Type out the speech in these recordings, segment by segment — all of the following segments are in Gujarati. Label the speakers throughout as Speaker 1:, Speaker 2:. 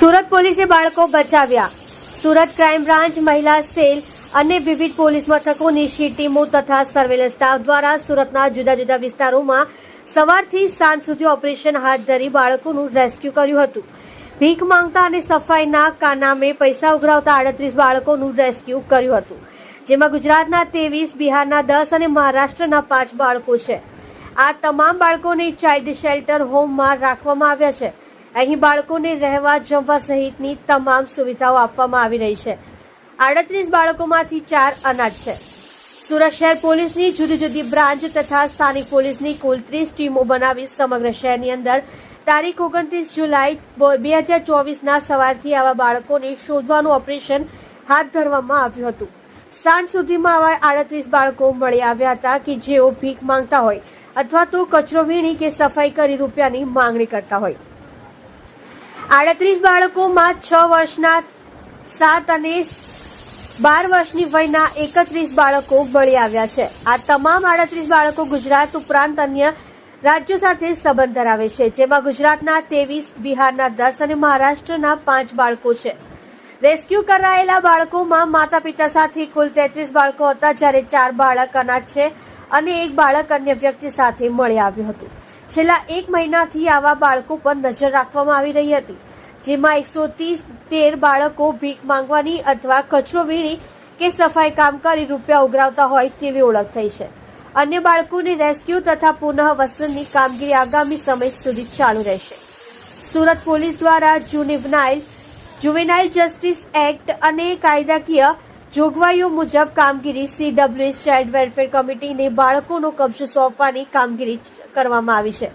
Speaker 1: સુરત પોલીસે બાળકો બચાવ્યા. સુરત ક્રાઇમ બ્રાન્ચ, મહિલા સેલ અને વિવિધ પોલીસ મથકોની સી ટીમો તથા સર્વેલન્સ સ્ટાફ દ્વારા સુરતના જુદા જુદા વિસ્તારોમાં સવારથી સાંજ સુધી ઓપરેશન હાથ ધરી બાળકોનું રેસ્ક્યુ કર્યું હતું. ભીખ માંગતા અને સફાઈના નામે પૈસા ઉઘરાવતા 38 બાળકોનું રેસ્ક્યુ કર્યું હતું, જેમાં ગુજરાતના 23, બિહારના 10 અને મહારાષ્ટ્રના 5 બાળકો છે. આ તમામ બાળકોને ચાઇલ્ડ શેલ્ટર હોમમાં રાખવામાં આવ્યા છે. અહીં બાળકોને રહેવા, જમવા સહિતની તમામ સુવિધાઓ આપવામાં આવી રહી છે. 38 બાળકોમાંથી 4 અનાથ છે. સુરત શહેર પોલીસની જુદી જુદી બ્રાન્ચ તથા સ્થાનિક પોલીસની કુલ 30 ટીમો બનાવી સમગ્ર શહેરની અંદર તારીખ 29 જુલાઈ 2024ના સવારથી આવા બાળકોને શોધવાનું ઓપરેશન હાથ ધરવામાં આવ્યું હતું. સાંજ સુધીમાં આવા 38 બાળકો મળી આવ્યા હતા કે જેઓ ભીખ માંગતા હોય અથવા તો કચરો વીણી કે સફાઈ કરી રૂપિયાની માંગણી કરતા હોય. 38 બાળકોમાં 6 વર્ષના, 7 અને 12 વર્ષની વયના 31 બાળકો મળી આવ્યા છે. આ તમામ 38 બાળકો ગુજરાત ઉપરાંત અન્ય રાજ્યો સાથે સંબંધ ધરાવે છે, જેમાં ગુજરાતના 23, બિહારના 10 અને મહારાષ્ટ્રના 5 બાળકો છે. રેસ્ક્યુ કરાયેલા બાળકોમાં માતા પિતા સાથે કુલ 33 બાળકો હતા, જ્યારે 4 બાળક અનાથ છે અને 1 બાળક અન્ય વ્યક્તિ સાથે મળી આવ્યું હતું. છેલ્લા 1 મહિનાથી આવા બાળકો પર નજર રાખવામાં આવી રહી હતી, જેમાં 113 બાળકો ભીખ માંગવાની અથવા કચરો વીણી કે સફાઈ કામ કરી રૂપિયા ઉઘરાવતા હોય તેવી ઓળખ થઈ છે. અન્ય બાળકોની રેસ્ક્યુ તથા પુનઃ વસનની કામગીરી આગામી સમય સુધી ચાલુ રહેશે. સુરત પોલીસ દ્વારા જુવેનાઇલ જસ્ટિસ એક્ટ અને કાયદાકીય જોગવાઈઓ મુજબ કામગીરી CWS ચાઇલ્ડ વેલફેર કમિટીને બાળકોનો કબજો સોંપવાની કામગીરી કરવામાં આવી છે.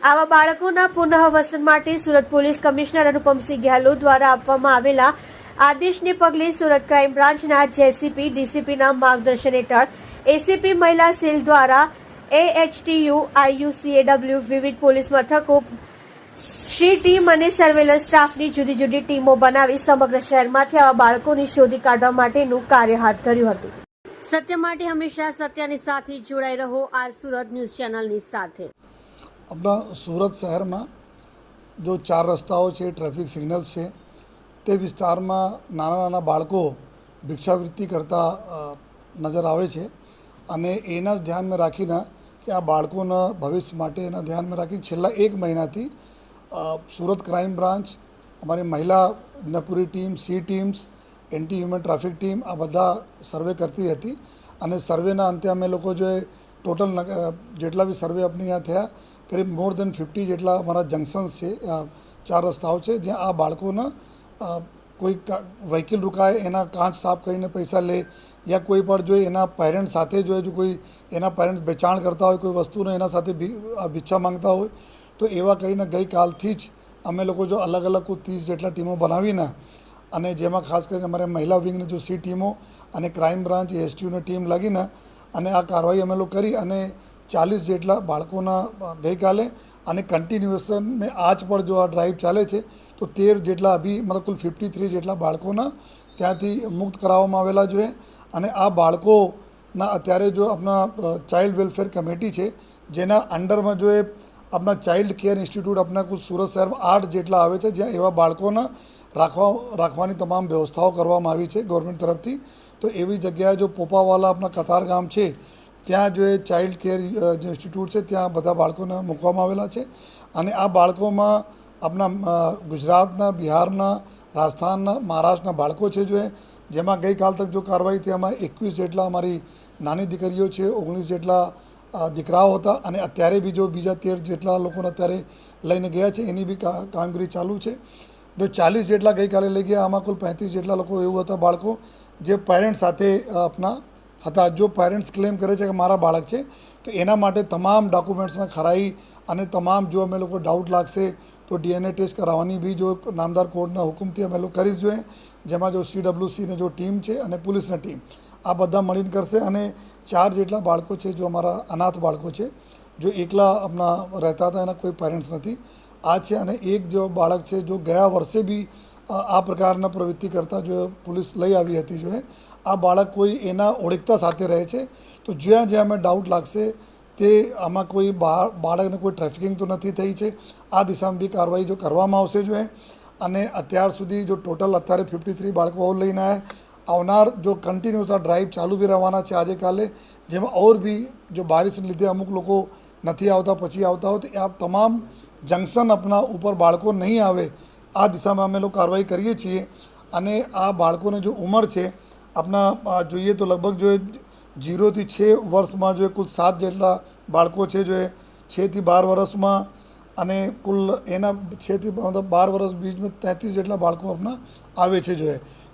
Speaker 1: આવા બાળકોના પુનઃવસન માટે સુરત પોલીસ કમિશનર અનુપમસિંહ ગેહલોત દ્વારા આપવામાં આવેલા આદેશને પગલે સુરત ક્રાઇમ બ્રાન્ચના જેસીપી, ડીસીપીના માર્ગદર્શન હેઠળ એસીપી મહિલા સેલ દ્વારા AHTU, IU, CAW વિવિધ પોલીસ મથકો, સી ટીમ અને સર્વેલન્સ સ્ટાફની જુદી જુદી ટીમો બનાવી સમગ્ર શહેરમાંથી આવા બાળકોને શોધી કાઢવા માટેનું કાર્ય હાથ ધર્યું હતું. સત્ય માટે હંમેશા સત્યની સાથે જોડાઈ રહો. આર સુરત ન્યૂઝ ચેનલની સાથે.
Speaker 2: આપણા સુરત શહેરમાં જો 4 રસ્તાઓ છે, ટ્રાફિક સિગ્નલ્સ છે, તે વિસ્તારમાં નાના નાના બાળકો ભિક્ષાવૃત્તિ કરતા નજર આવે છે અને એના જ ધ્યાનમાં રાખીને કે આ બાળકોના ભવિષ્ય માટે એના ધ્યાનમાં રાખીને છેલ્લા 1 મહિનાથી સુરત ક્રાઇમ બ્રાન્ચ, અમારી મહિલા પૂરી team, she teams, anti human traffic team આ બધા સર્વે કરતી હતી અને સર્વેના અંતે અમે લોકો જો ટોટલ જેટલા બી સર્વે આપણે અહીંયા થયા કરીબ મોર દેન 50 જેટલા અમારા જંકશન્સ છે, 4 રસ્તાઓ છે જ્યાં આ બાળકોના કોઈ વ્હીકલ રૂકાય એના કાંચ સાફ કરીને પૈસા લે યા કોઈ પણ જો એના પેરેન્ટ સાથે જો કોઈ એના પેરેન્ટ વેચાણ કરતા હોય કોઈ વસ્તુને એના સાથે ભિક્ષા માંગતા હોય તો એવા કરીને ગઈકાલથી જ અમે લોકો જો અલગ અલગ 30 જેટલા ટીમો બનાવીને અને જેમાં ખાસ કરીને અમારે મહિલા વિંગની જો સી ટીમો અને ક્રાઇમ બ્રાન્ચ ASTUની ટીમ લાગીને અને આ કાર્યવાહી અમે લોકો કરી અને 40 જેટલા બાળકોના ગઈકાલે અને કન્ટિન્યુએશન મેં આજ પર જો આ ડ્રાઈવ ચાલે છે તો 13 જેટલા અભી મતલબ કુલ 53 જેટલા બાળકોના ત્યાંથી મુક્ત કરાવવામાં આવેલા જોઈએ. અને આ બાળકોના અત્યારે જો આપણા ચાઇલ્ડ વેલફેર કમિટી છે જેના અંડરમાં જો એ આપણા ચાઇલ્ડ કેર ઇન્સ્ટિટ્યૂટ આપણા કુલ સુરત શહેરમાં 8 જેટલા આવે છે જ્યાં એવા બાળકોના રાખવાની તમામ વ્યવસ્થાઓ કરવામાં આવી છે ગવર્મેન્ટ તરફથી. તો એવી જગ્યાએ જો પોપાવાલા આપણા કતારગામ છે ત્યાં જો એ ચાઇલ્ડ કેર જે ઇન્સ્ટિટ્યૂટ છે ત્યાં બધા બાળકોને મૂકવામાં આવેલા છે અને આ બાળકોમાં આપણા ગુજરાતના, બિહારના, રાજસ્થાનના, મહારાષ્ટ્રના બાળકો છે જો જેમાં ગઈકાલ તક જો કાર્યવાહી થઈ એમાં 21 જેટલા અમારી નાની દીકરીઓ છે, 19 જેટલા દીકરાઓ હતા અને અત્યારે બી જો બીજા 13 જેટલા લોકોને અત્યારે લઈને ગયા છે એની બી કામગીરી ચાલુ છે. જો 40 જેટલા ગઈકાલે લઈ ગયા, આમાં કુલ 35 જેટલા લોકો એવું હતા બાળકો જે પેરેન્ટ સાથે આપણા હતા. જો પેરેન્ટ્સ ક્લેમ કરે છે કે મારા બાળક છે તો એના માટે તમામ ડોક્યુમેન્ટ્સના ખરાઈ અને તમામ જો અમે લોકો ડાઉટ લાગશે તો DNA ટેસ્ટ કરાવવાની બી જો નામદાર કોર્ટના હુકમથી અમે લોકો કરી જોઈએ, જેમાં જો CWCની જો ટીમ છે અને પોલીસની ટીમ આ બધા મળીને કરશે. અને 4 જેટલા બાળકો છે જો અમારા અનાથ બાળકો છે, જો એકલા આપણા રહેતા હતા એના કોઈ પેરેન્ટ્સ નથી આ છે. અને એક જો બાળક છે જો ગયા વર્ષે બી આ પ્રકારના પ્રવૃત્તિ કરતા જો પોલીસ લઈ આવી હતી જો આ બાળક કોઈ એના ઓળખતા સાથે રહે છે તો જ્યાં જ્યાં અમે ડાઉટ લાગશે તે આમાં કોઈ બાળકને કોઈ ટ્રાફિકિંગ તો નથી થઈ છે આ દિશામાં બી કાર્યવાહી જો કરવામાં આવશે જો અને અત્યાર સુધી જો ટોટલ અત્યારે 53 બાળકો લઈને આવ્યા આવનાર જો કન્ટિન્યુઅસ આ ડ્રાઈવ ચાલુ બી રહેવાના છે આજે કાલે જેમાં ઓર બી જો બારિશને લીધે અમુક લોકો નથી આવતા પછી આવતા હોય તો આ તમામ જંકશન આપણા ઉપર બાળકો નહીં આવે આ દિશામાં અમે લોકો કાર્યવાહી કરીએ છીએ અને આ બાળકોને જો ઉંમર છે આપણા જોઈએ તો લગભગ જો 0 થી 6 વર્ષમાં જો કુલ 7 જેટલા બાળકો છે જો 6 થી 12 વર્ષમાં અને કુલ એના 6 થી મતલબ 12 વર્ષ બીચમાં 33 જેટલા બાળકો આપણા આવે છે જો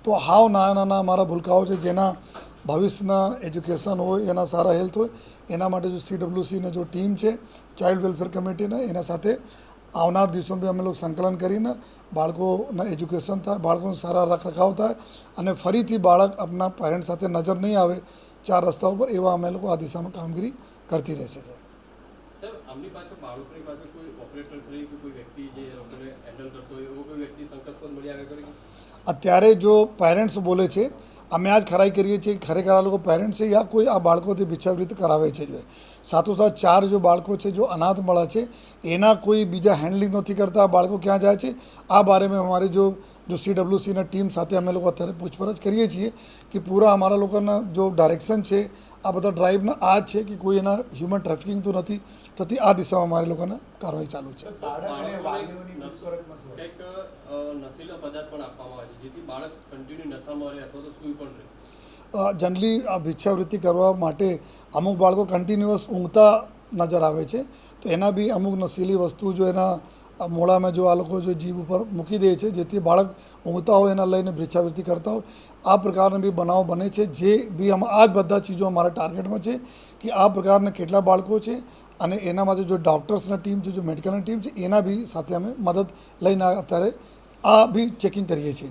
Speaker 2: તો હાવ નાના નાના અમારા ભૂલકાઓ છે જેના ભવિષ્યના એજ્યુકેશન હોય એના સારા હેલ્થ હોય એના માટે જો CWCની જો ટીમ છે ચાઇલ્ડ વેલફેર કમિટીના એના સાથે આવનાર દિવસોમાં બી અમે લોકો સંકલન કરીને બાળકોના એજ્યુકેશન થાય બાળકોને સારા રખરખાવ થાય અને ફરીથી બાળક આપણા પેરેન્ટ સાથે નજર નહીં આવે 4 રસ્તાઓ પર એવા અમે લોકો આ દિશામાં કામગીરી કરતી રહેશે.
Speaker 3: સર આમની પાસે બાળકોની પાસે કોઈ ઓપરેટર તરીકે કોઈ વ્યક્તિ જે લોકોને હેન્ડલ કરતો હોય એવો કોઈ વ્યક્તિ શંકાસ્પદ મળી આવે કરી
Speaker 2: અત્યારે જો પેરેન્ટ્સ બોલે છે અમે આજ ખરાઈ કરીએ છીએ ખરેખર આ લોકો પેરેન્ટ્સ છે યા કોઈ આ બાળકોથી ભિક્ષાવૃત્તિ કરાવે છે જો સાથોસાથ 4 જો બાળકો છે જો અનાથ મળે છે એના કોઈ બીજા હેન્ડલિંગ નથી કરતા આ બાળકો ક્યાં જાય છે આ બારેમાં અમારી જો CWCના ટીમ સાથે અમે લોકો અત્યારે પૂછપરછ કરીએ છીએ કે પૂરા અમારા લોકોના જો ડાયરેક્શન છે આ બધા ડ્રાઈવના આ જ છે કે કોઈ એના હ્યુમન ટ્રાફિકિંગ તો નથી થતી આ દિશામાં અમારી લોકોના કાર્યવાહી ચાલુ છે.
Speaker 3: કંઈક નશીલા પદાર્થ પણ આપવામાં આવે છે જેથી બાળક કન્ટિન્યુ નશામાં રહે અથવા તો સૂઈ પણ રહે.
Speaker 2: જનરલી આ ભિક્ષાવૃત્તિ કરવા માટે અમુક બાળકો કન્ટિન્યુઅસ ઊંઘતા નજર આવે છે તો એના બી અમુક નશીલી વસ્તુ જો એના મોઢામાં જો આ લોકો જો જીભ ઉપર મૂકી દે છે જેથી બાળક ઊંઘતા હોય એના લઈને ભિક્ષાવૃત્તિ કરતા હોય આ પ્રકારના બી બનાવ બને છે જે બી આ જ બધા ચીજો અમારા ટાર્ગેટમાં છે કે આ પ્રકારના કેટલા બાળકો છે અને એના માટે જો ડૉક્ટર્સના ટીમ છે જો મેડિકલની ટીમ છે એના બી સાથે અમે મદદ લઈને અત્યારે આ બી ચેકિંગ કરીએ છીએ.